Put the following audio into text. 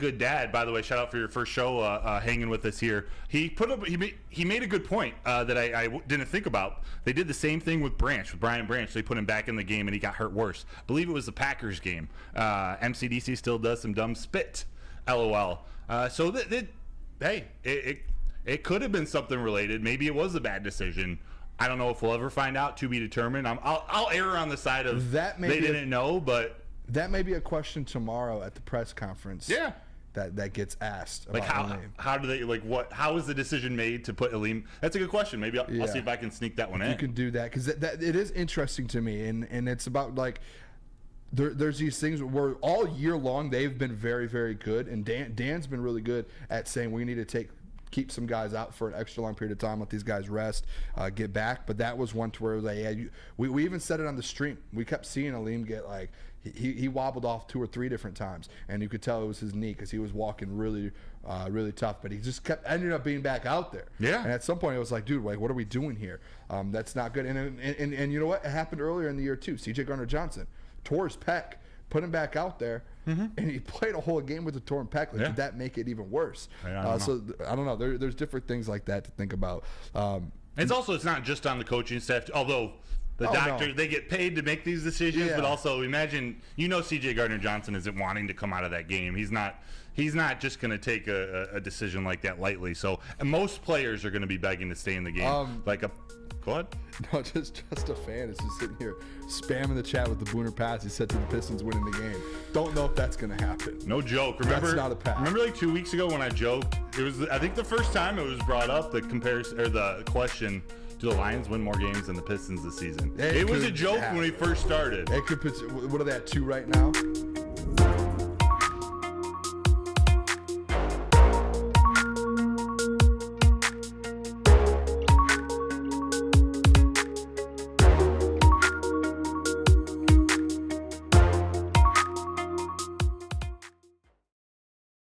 good dad, by the way. Shout out for your first show, hanging with us here. He made a good point that I didn't think about. They did the same thing with Brian Branch. They put him back in the game, and he got hurt worse. I believe it was the Packers game. MCDC still does some dumb spit. LOL. So hey, it could have been something related. Maybe it was a bad decision. I don't know if we'll ever find out. To be determined. I'll err on the side of that. They didn't know, but that may be a question tomorrow at the press conference. Yeah. That gets asked. Like how do they how is the decision made to put Aleem? That's a good question. Maybe I'll see if I can sneak that one in. You can do that because that it is interesting to me, and it's about like there's these things where all year long they've been very, very good, and Dan's been really good at saying we need to keep some guys out for an extra long period of time, let these guys rest, get back. But that was one to where we even said it on the stream. We kept seeing Aleem get like he wobbled off 2 or 3 different times, and you could tell it was his knee because he was walking really, really tough. But he just ended up being back out there. Yeah. And at some point it was like, dude, like what are we doing here? That's not good. And you know what? It happened earlier in the year too. C.J. Gardner-Johnson tore his pec, put him back out there. And he played a whole game with a torn pec. Did that make it even worse? So I don't know. There's different things like that to think about. It's not just on the coaching staff, although the doctors they get paid to make these decisions. Yeah. But also imagine C.J. Gardner-Johnson isn't wanting to come out of that game. He's not just going to take a decision like that lightly. So and most players are going to be begging to stay in the game. Go ahead. No, just a fan is just sitting here spamming the chat with the Booner pass. He said to the Pistons winning the game. Don't know if that's going to happen. No joke. Remember, that's not a pass. Remember like 2 weeks ago when I joked? It was I think the first time it was brought up, the comparison or the question: do the Lions win more games than the Pistons this season? It was a joke when we first started. What are they at 2 right now?